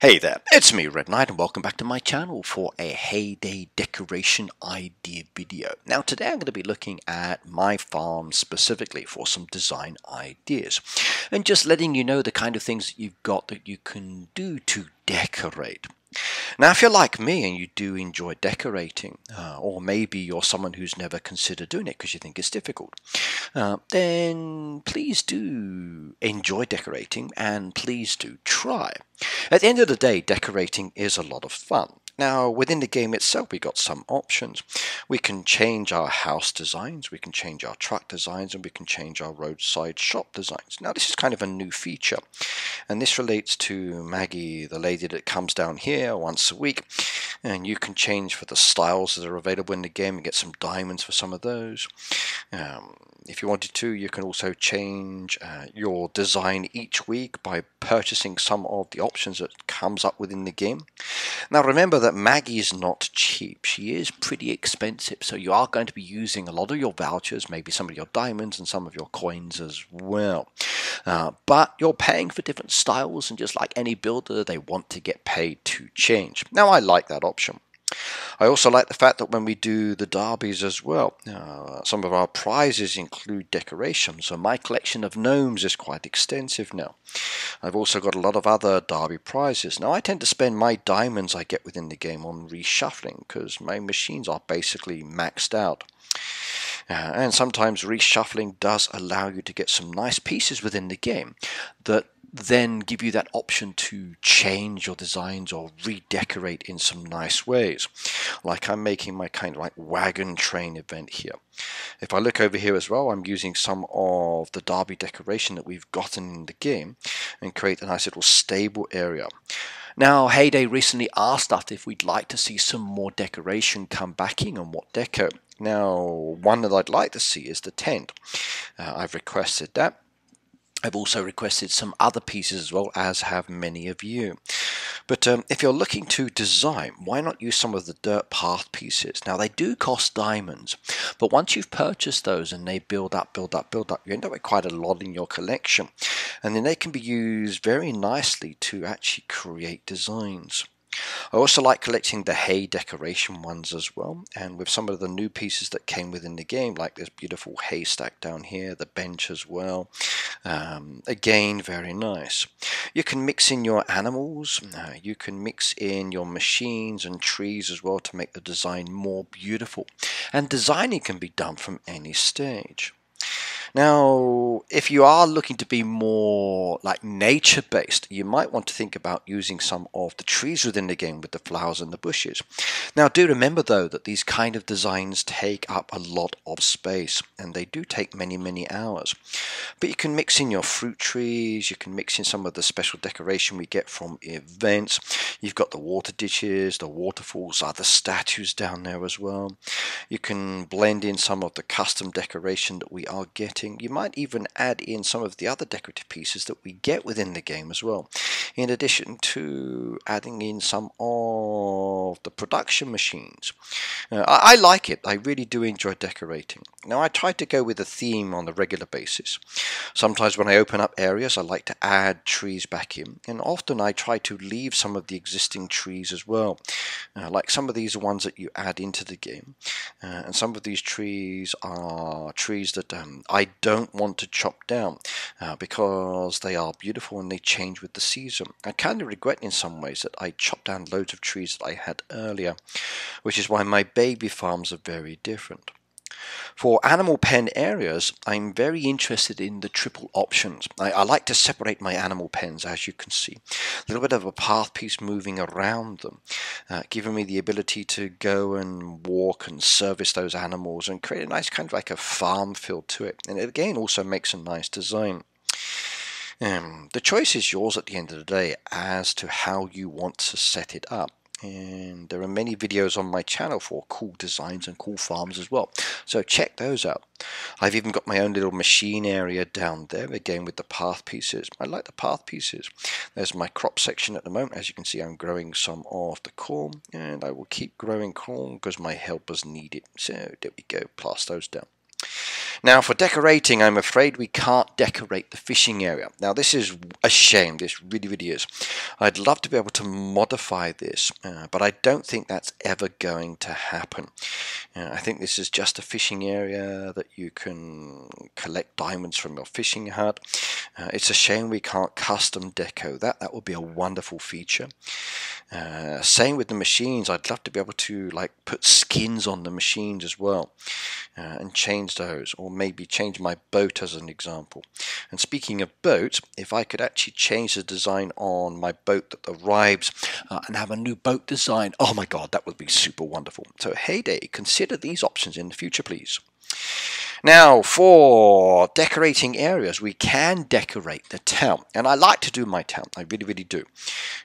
Hey there, it's me Red Knight and welcome back to my channel for a Hayday decoration idea video. Now today I'm going to be looking at my farm specifically for some design ideas and just letting you know the kind of things that you've got that you can do to decorate. Now if you're like me and you do enjoy decorating, or maybe you're someone who's never considered doing it because you think it's difficult, then please do enjoy decorating and please do try. At the end of the day, decorating is a lot of fun. Now, within the game itself, we got some options. We can change our house designs, we can change our truck designs, and we can change our roadside shop designs. Now, this is kind of a new feature, and this relates to Maggie, the lady that comes down here once a week, and you can change for the styles that are available in the game and get some diamonds for some of those. If you wanted to, you can also change your design each week by purchasing some of the options that comes up within the game. Now remember that Maggie is not cheap. She is pretty expensive, so you are going to be using a lot of your vouchers, maybe some of your diamonds and some of your coins as well. But you're paying for different styles, and just like any builder, they want to get paid to change. Now I like that option. I also like the fact that when we do the derbies as well, some of our prizes include decorations, so my collection of gnomes is quite extensive now. I've also got a lot of other derby prizes. Now I tend to spend my diamonds I get within the game on reshuffling because my machines are basically maxed out. And sometimes reshuffling does allow you to get some nice pieces within the game that then give you that option to change your designs or redecorate in some nice ways. Like I'm making my kind of like wagon train event here. If I look over here as well, I'm using some of the derby decoration that we've gotten in the game and create a nice little stable area. Now, Hayday recently asked us if we'd like to see some more decoration come back in and what deco. Now, one that I'd like to see is the tent. I've requested that. I've also requested some other pieces as well, as have many of you. But if you're looking to design, why not use some of the dirt path pieces? Now they do cost diamonds, but once you've purchased those and they build up, you end up with quite a lot in your collection. And then they can be used very nicely to actually create designs. I also like collecting the hay decoration ones as well, and with some of the new pieces that came within the game, like this beautiful haystack down here, the bench as well. Again, very nice. You can mix in your animals, you can mix in your machines and trees as well to make the design more beautiful. And designing can be done from any stage. Now, if you are looking to be more like nature-based, you might want to think about using some of the trees within the game with the flowers and the bushes. Now, do remember though that these kind of designs take up a lot of space, and they do take many, many hours. But you can mix in your fruit trees, you can mix in some of the special decoration we get from events. You've got the water ditches, the waterfalls, other statues down there as well. You can blend in some of the custom decoration that we are getting. You might even add in some of the other decorative pieces that we get within the game as well, in addition to adding in some of the production machines. I like it. I really do enjoy decorating. Now I try to go with a theme on a regular basis. Sometimes when I open up areas I like to add trees back in, and often I try to leave some of the existing trees as well. Like some of these are ones that you add into the game, and some of these trees are trees that I don't want to chop down because they are beautiful and they change with the season. I kind of regret in some ways that I chopped down loads of trees that I had earlier, which is why my baby farms are very different. For animal pen areas, I'm very interested in the triple options. I like to separate my animal pens, as you can see. A little bit of a path piece moving around them, giving me the ability to go and walk and service those animals and create a nice kind of like a farm feel to it. And it again also makes a nice design. The choice is yours at the end of the day as to how you want to set it up. And there are many videos on my channel for cool designs and cool farms as well, so check those out. I've even got my own little machine area down there, again with the path pieces. I like the path pieces. There's my crop section at the moment. As you can see, I'm growing some of the corn, and I will keep growing corn because my helpers need it. So there we go, pass those down. Now for decorating, I'm afraid we can't decorate the fishing area. Now this is a shame, this really is. I'd love to be able to modify this, but I don't think that's ever going to happen. I think this is just a fishing area that you can collect diamonds from your fishing hut. It's a shame we can't custom deco that. That would be a wonderful feature. Same with the machines. I'd love to be able to like put skins on the machines as well, and change those, or maybe change my boat as an example. And speaking of boats, if I could actually change the design on my boat that arrives and have a new boat design, oh my god, that would be super wonderful. So Hayday, consider these options in the future, please. Now for decorating areas, we can decorate the town, and I like to do my town. I really do.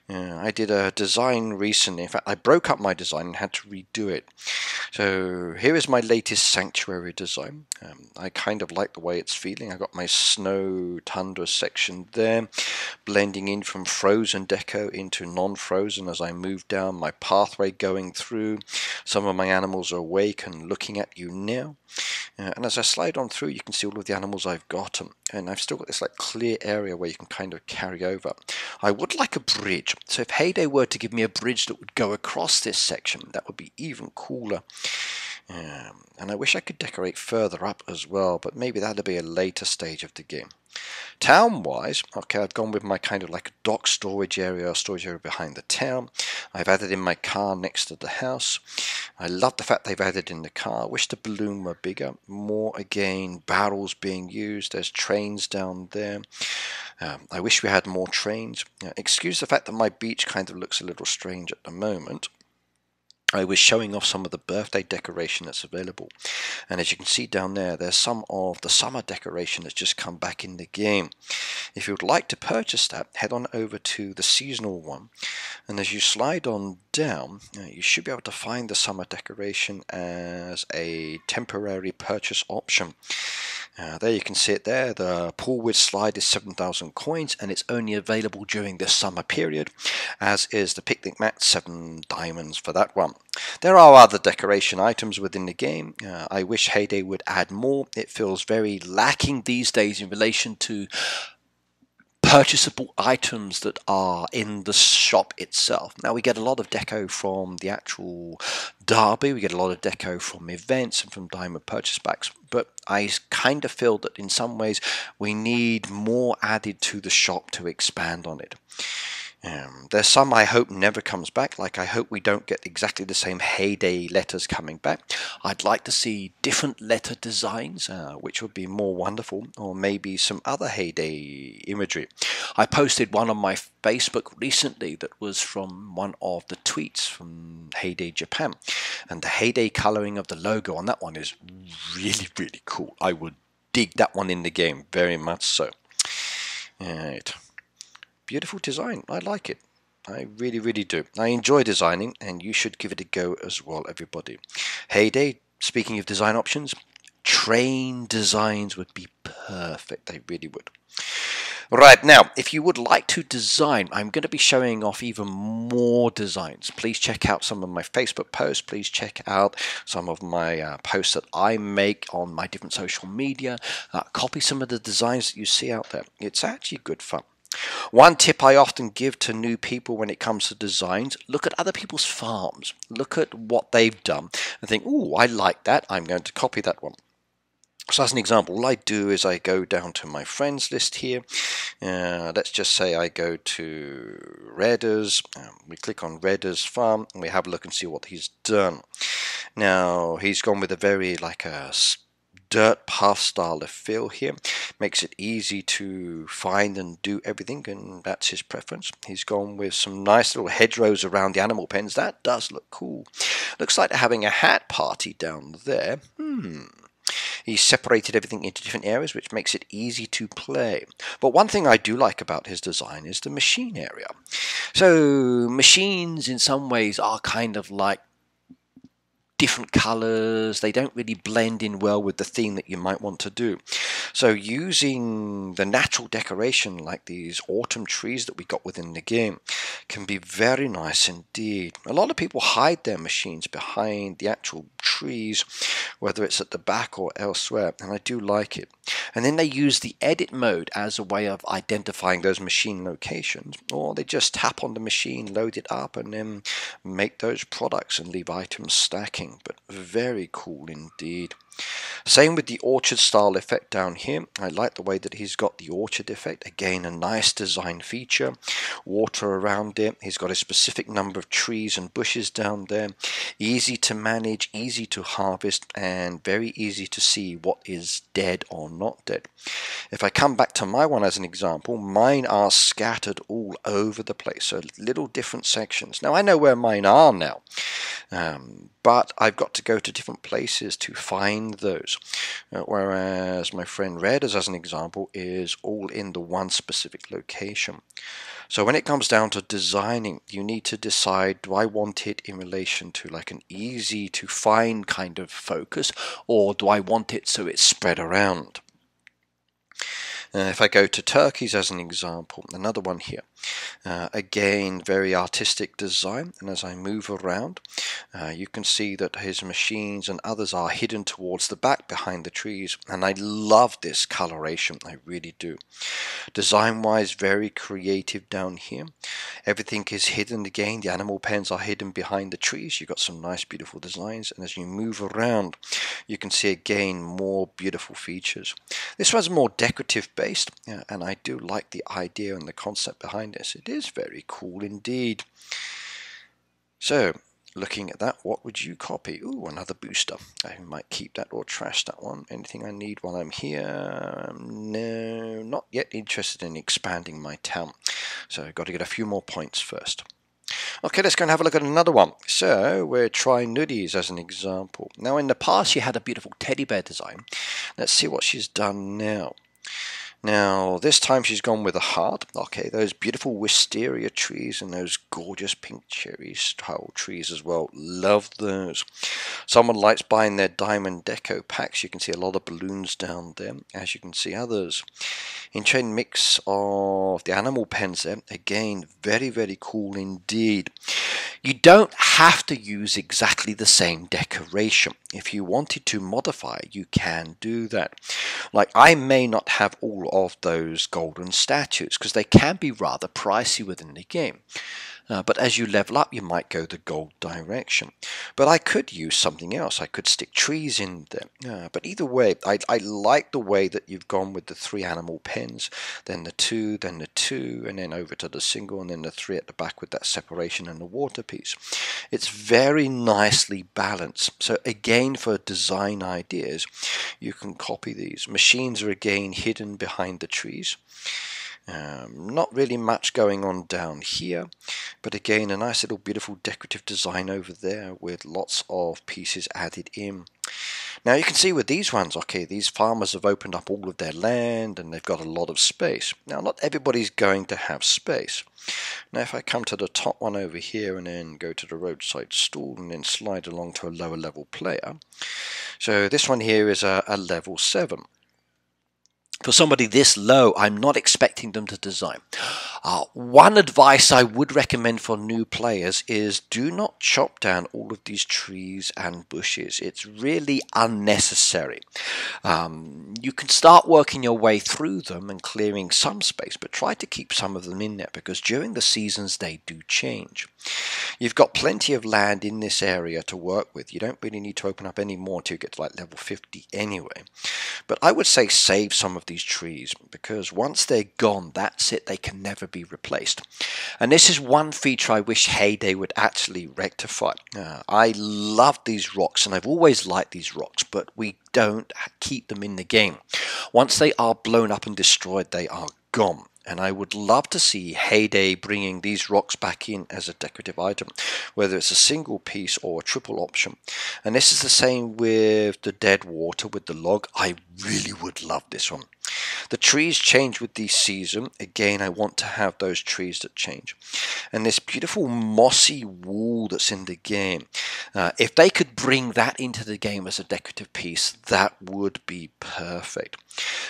I did a design recently. In fact, I broke up my design and had to redo it. So here is my latest sanctuary design. I kind of like the way it's feeling. I got my snow tundra section there, blending in from frozen deco into non-frozen as I move down my pathway going through. Some of my animals are awake and looking at you now. And as I slide on through, you can see all of the animals I've got, and I've still got this like clear area where you can kind of carry over. I would like a bridge, so if Hayday were to give me a bridge that would go across this section, that would be even cooler. And I wish I could decorate further up as well, but maybe that'll be a later stage of the game. Town-wise, okay, I've gone with my kind of like dock storage area behind the town. I've added in my car next to the house. I love the fact they've added in the car. I wish the balloon were bigger. More, again, barrels being used. There's trains down there. I wish we had more trains. Excuse the fact that my beach kind of looks a little strange at the moment. I was showing off some of the birthday decoration that's available, and as you can see down there, there's some of the summer decoration that's just come back in the game. If you would like to purchase that, head on over to the seasonal one, and as you slide on down, you should be able to find the summer decoration as a temporary purchase option. There you can see it there. The pool with slide is 7,000 coins, and it's only available during this summer period, as is the picnic mat, 7 diamonds for that one. There are other decoration items within the game. I wish Hayday would add more. It feels very lacking these days in relation to purchasable items that are in the shop itself. Now we get a lot of deco from the actual derby, we get a lot of deco from events and from diamond purchase packs, but I kind of feel that in some ways we need more added to the shop to expand on it. There's some I hope never comes back, like I hope we don't get exactly the same Hayday letters coming back. I'd like to see different letter designs, which would be more wonderful, or maybe some other Hayday imagery. I posted one on my Facebook recently that was from one of the tweets from Hayday Japan, and the Hayday colouring of the logo on that one is really cool. I would dig that one in the game, very much so. Right. Beautiful design. I like it. I really do. I enjoy designing, and you should give it a go as well, everybody. Hayday, speaking of design options, train designs would be perfect. They really would. Right, now, if you would like to design, I'm going to be showing off even more designs. Please check out some of my Facebook posts. Please check out some of my posts that I make on my different social media. Copy some of the designs that you see out there. It's actually good fun. One tip I often give to new people when it comes to designs, look at other people's farms. Look at what they've done and think, ooh, I like that. I'm going to copy that one. So as an example, all I do is I go down to my friends list here. Let's just say I go to Redder's. We click on Redder's farm and we have a look and see what he's done. Now, he's gone with a very like a dirt path style of feel here. Makes it easy to find and do everything, and that's his preference. He's gone with some nice little hedgerows around the animal pens. That does look cool. Looks like they're having a hat party down there. He's separated everything into different areas, which makes it easy to play. But one thing I do like about his design is the machine area. So machines in some ways are kind of like different colors. They don't really blend in well with the theme that you might want to do. So using the natural decoration like these autumn trees that we got within the game can be very nice indeed. A lot of people hide their machines behind the actual trees, whether it's at the back or elsewhere, and I do like it. And then they use the edit mode as a way of identifying those machine locations, or they just tap on the machine, load it up, and then make those products and leave items stacking. But very cool indeed. Same with the orchard style effect down here. I like the way that he's got the orchard effect. Again, a nice design feature. Water around it. He's got a specific number of trees and bushes down there. Easy to manage, easy to harvest, and very easy to see what is dead or not dead. If I come back to my one as an example, mine are scattered all over the place. So little different sections. Now I know where mine are now. But I've got to go to different places to find those, whereas my friend Red, as an example, is all in the one specific location. So when it comes down to designing, you need to decide, do I want it in relation to like an easy to find kind of focus, or do I want it so it's spread around? If I go to turkeys as an example, another one here, again very artistic design, and as I move around you can see that his machines and others are hidden towards the back behind the trees, and I love this coloration, I really do. Design wise, very creative down here. Everything is hidden again, the animal pens are hidden behind the trees. You've got some nice beautiful designs, and as you move around you can see again more beautiful features. This one's more decorative based, and I do like the idea and the concept behind this. It is very cool indeed. So looking at that, what would you copy? Ooh, another booster. I might keep that or trash that one. Anything I need while I'm here? No, not yet interested in expanding my town. So I've got to get a few more points first. Okay, let's go and have a look at another one. So we're trying Nuddies as an example. Now in the past she had a beautiful teddy bear design. Let's see what she's done now. Now, this time she's gone with a heart. Okay, those beautiful wisteria trees and those gorgeous pink cherry style trees as well. Love those. Someone likes buying their diamond deco packs. You can see a lot of balloons down there, as you can see others. In-chain mix of the animal pens there. Again, very, very cool indeed. You don't have to use exactly the same decoration. If you wanted to modify, you can do that. Like, I may not have all of those golden statues because they can be rather pricey within the game. But as you level up, you might go the gold direction. But I could use something else. I could stick trees in there. But either way, I like the way that you've gone with the 3 animal pens, then the 2, then the 2, and then over to the single, and then the 3 at the back with that separation and the water piece. It's very nicely balanced. So again, for design ideas, you can copy these. Machines are again hidden behind the trees. Not really much going on down here, but again a nice little beautiful decorative design over there with lots of pieces added in. Now you can see with these ones, okay, these farmers have opened up all of their land and they've got a lot of space. Now not everybody's going to have space. Now if I come to the top one over here and then go to the roadside stall and then slide along to a lower level player. So this one here is a level 7. For somebody this low, I'm not expecting them to design. One advice I would recommend for new players is do not chop down all of these trees and bushes. It's really unnecessary. You can start working your way through them and clearing some space, but try to keep some of them in there because during the seasons they do change. You've got plenty of land in this area to work with. You don't really need to open up any more until you get to like level 50 anyway. But I would say save some of these trees because once they're gone, that's it. They can never be replaced. And this is one feature I wish Hayday would actually rectify. I love these rocks and I've always liked these rocks, but we don't keep them in the game. Once they are blown up and destroyed, they are gone. And I would love to see Hayday bringing these rocks back in as a decorative item, whether it's a single piece or a triple option. And this is the same with the dead water with the log. I really would love this one. The trees change with the season. Again, I want to have those trees that change. And this beautiful mossy wall that's in the game, if they could bring that into the game as a decorative piece, that would be perfect.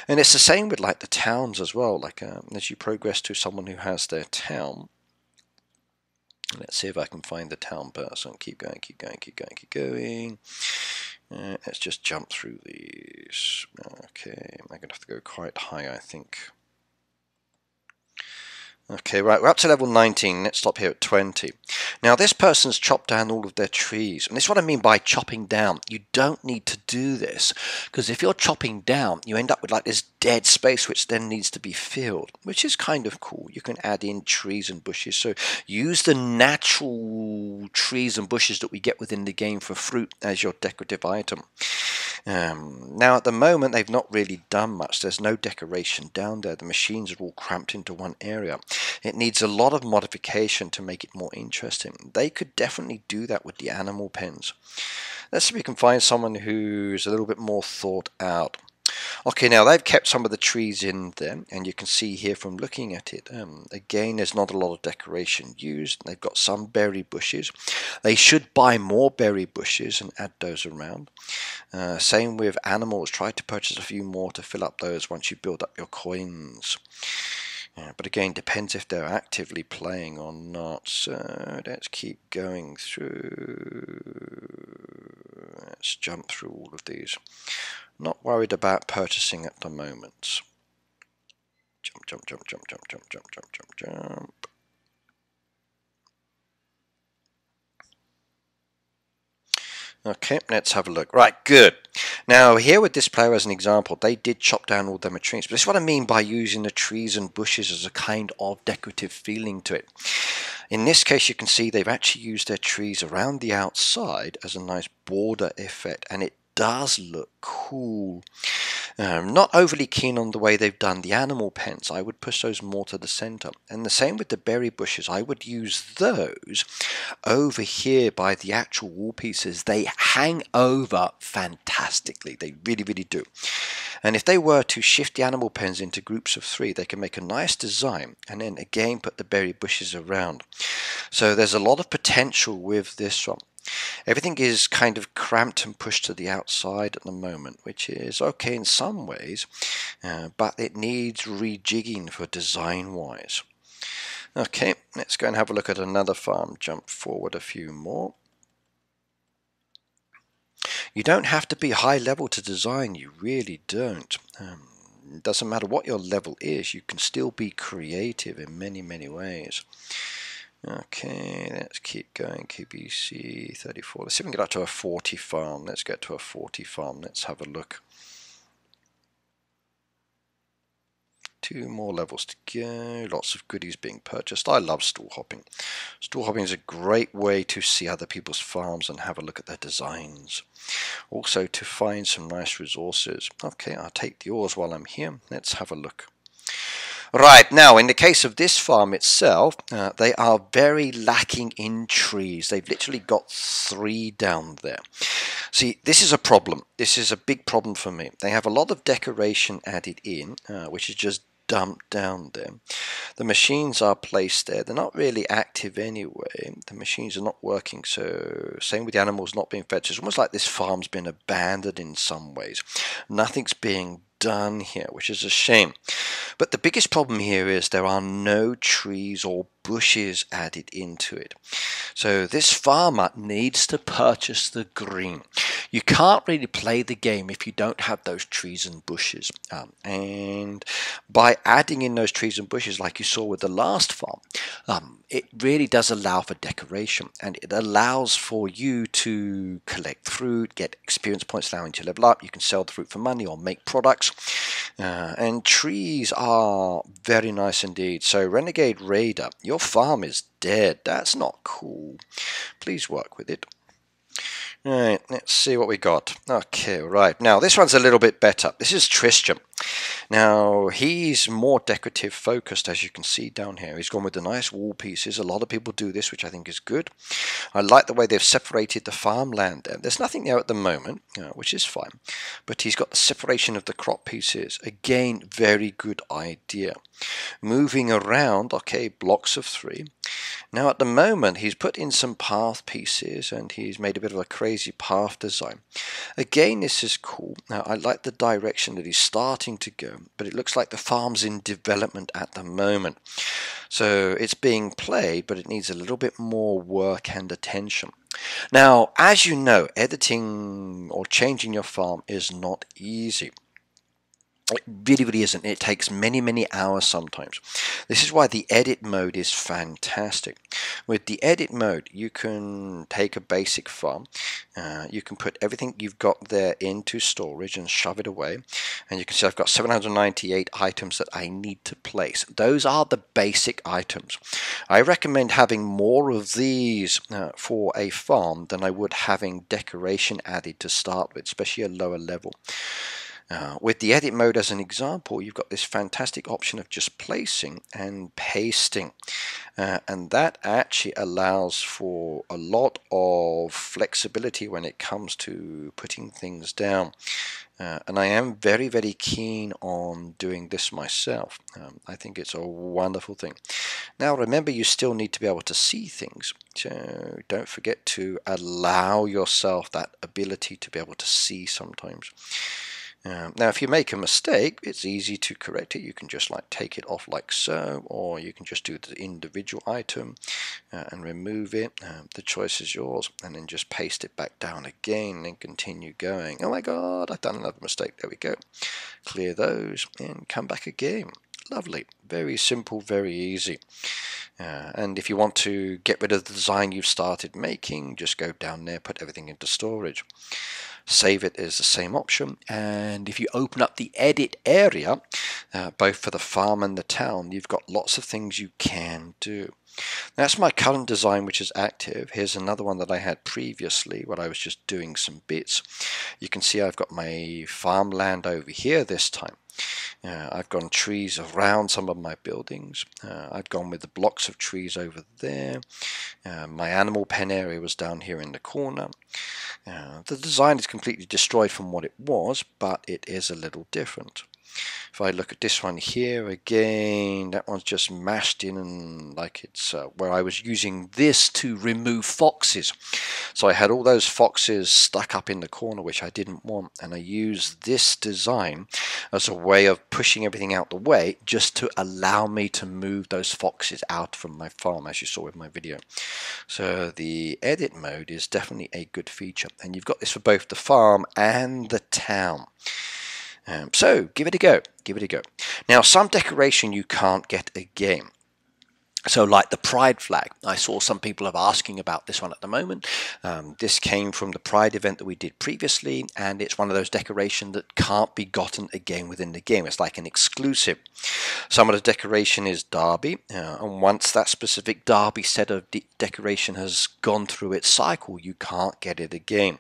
And it's the same with like the towns as well. Like as you progress to someone who has their town. Let's see if I can find the town person. Keep going, keep going, keep going, keep going. Let's just jump through these. Okay, I'm going to have to go quite high, I think. Okay, right, we're up to level 19. Let's stop here at 20. Now, this person's chopped down all of their trees. And this is what I mean by chopping down. You don't need to do this, because if you're chopping down, you end up with like this dead space which then needs to be filled, which is kind of cool. You can add in trees and bushes. So use the natural trees and bushes that we get within the game for fruit as your decorative item. Now, at the moment, they've not really done much. There's no decoration down there. The machines are all cramped into one area. It needs a lot of modification to make it more interesting. They could definitely do that with the animal pens. Let's see if we can find someone who's a little bit more thought out. Okay, now they've kept some of the trees in there, and you can see here from looking at it, again, there's not a lot of decoration used. They've got some berry bushes. They should buy more berry bushes and add those around. Same with animals. Try to purchase a few more to fill up those once you build up your coins. But again, depends if they're actively playing or not. So let's keep going through. Let's jump through all of these. Not worried about purchasing at the moment. Jump, jump, jump, jump, jump, jump, jump, jump, jump, jump. Okay, let's have a look. Right, good. Now, here with this player as an example, they did chop down all their trees. But this is what I mean by using the trees and bushes as a kind of decorative feeling to it. In this case, you can see they've actually used their trees around the outside as a nice border effect, and it does look cool. Not overly keen on the way they've done the animal pens. I would push those more to the center. And the same with the berry bushes. I would use those over here by the actual wall pieces. They hang over fantastically. They really, really do. And if they were to shift the animal pens into groups of 3, they can make a nice design and then again put the berry bushes around. So there's a lot of potential with this one. Everything is kind of cramped and pushed to the outside at the moment, which is okay in some ways, but it needs rejigging for design-wise. Okay, let's go and have a look at another farm. Jump forward a few more. You don't have to be high level to design, you really don't. It doesn't matter what your level is, you can still be creative in many, many ways. Okay, let's keep going. QBC 34. Let's see if we can get up to a 40 farm. Let's get to a 40 farm. Let's have a look. 2 more levels to go. Lots of goodies being purchased. I love stall hopping. Stall hopping is a great way to see other people's farms and have a look at their designs. Also to find some nice resources. Okay, I'll take the ores while I'm here. Let's have a look. Right, now in the case of this farm itself, they are very lacking in trees. They've literally got 3 down there. See, this is a problem. This is a big problem for me. They have a lot of decoration added in, which is just dumped down there. The machines are placed there. They're not really active anyway. The machines are not working, so same with the animals not being fed. So it's almost like this farm's been abandoned in some ways. Nothing's being done here, which is a shame. But the biggest problem here is there are no trees or bushes added into it. So this farmer needs to purchase the green. You can't really play the game if you don't have those trees and bushes. And by adding in those trees and bushes, like you saw with the last farm, it really does allow for decoration, and it allows for you to collect fruit, get experience points allowing you to level up. You can sell the fruit for money or make products. And trees are very nice indeed. So Renegade Raider, your farm is dead. That's not cool. Please work with it. Right, let's see what we got. Okay, right. Now, this one's a little bit better. This is Tristram. Now, he's more decorative focused, as you can see down here. He's gone with the nice wall pieces. A lot of people do this, which I think is good. I like the way they've separated the farmland there. There's nothing there at the moment, which is fine. But he's got the separation of the crop pieces. Again, very good idea. Moving around, okay, blocks of 3. Now at the moment he's put in some path pieces and he's made a bit of a crazy path design. Again, this is cool. Now I like the direction that he's starting to go, but it looks like the farm's in development at the moment. So it's being played, but it needs a little bit more work and attention. Now, as you know, editing or changing your farm is not easy. It really isn't. It takes many hours sometimes. This is why the edit mode is fantastic. With the edit mode, you can take a basic farm, you can put everything you've got there into storage and shove it away, and you can see I've got 798 items that I need to place. Those are the basic items. I recommend having more of these for a farm than I would having decoration added to start with, especially a lower level. With the edit mode as an example, you've got this fantastic option of just placing and pasting, and that actually allows for a lot of flexibility when it comes to putting things down. And I am very keen on doing this myself. I think it's a wonderful thing. Now remember, you still need to be able to see things, so don't forget to allow yourself that ability to be able to see sometimes. Now if you make a mistake, it's easy to correct it. You can just take it off like so, or you can just do the individual item and remove it. The choice is yours, and then just paste it back down again and continue going. Oh my god, I've done another mistake. There we go. Clear those and come back again. Lovely. Very simple, very easy. And if you want to get rid of the design you've started making, just go down there, put everything into storage. Save it is the same option, and if you open up the edit area, both for the farm and the town, you've got lots of things you can do. That's my current design, which is active. Here's another one that I had previously where I was just doing some bits. You can see I've got my farmland over here this time. I've gone trees around some of my buildings. I've gone with the blocks of trees over there. My animal pen area was down here in the corner. The design is completely destroyed from what it was, but it is a little different. If I look at this one here again, that one's just mashed in, and like it's where I was using this to remove foxes. So I had all those foxes stuck up in the corner, which I didn't want, and I used this design as a way of pushing everything out the way just to allow me to move those foxes out from my farm, as you saw in my video. So the edit mode is definitely a good feature, and you've got this for both the farm and the town. So give it a go, give it a go. Now some decoration you can't get again. So like the pride flag, I saw some people are asking about this one at the moment. This came from the pride event that we did previously, and it's one of those decorations that can't be gotten again within the game. It's like an exclusive. Some of the decoration is Derby, and once that specific Derby set of decoration has gone through its cycle, you can't get it again.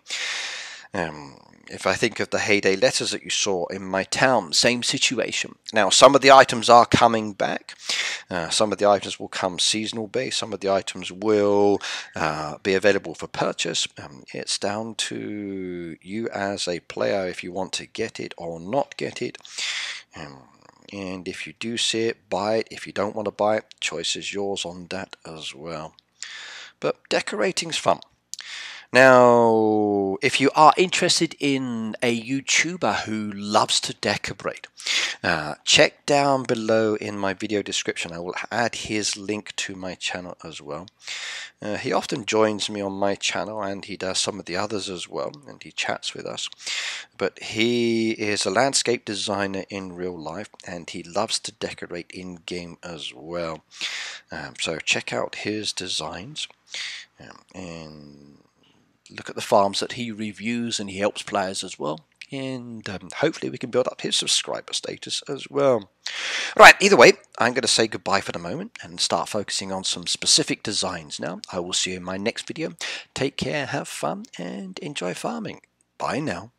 If I think of the Hayday letters that you saw in my town, same situation. Now, some of the items are coming back. Some of the items will come seasonal based. Some of the items will be available for purchase. It's down to you as a player if you want to get it or not get it. And if you do see it, buy it. If you don't want to buy it, choice is yours on that as well. But decorating's fun. Now, if you are interested in a YouTuber who loves to decorate, check down below in my video description. I will add his link to my channel as well. He often joins me on my channel, and he does some of the others as well, and he chats with us. But he is a landscape designer in real life, and he loves to decorate in game as well. So check out his designs and look at the farms that he reviews, and he helps players as well. And hopefully we can build up his subscriber status as well. Right, either way, I'm going to say goodbye for the moment and start focusing on some specific designs now. I will see you in my next video. Take care, have fun, and enjoy farming. Bye now.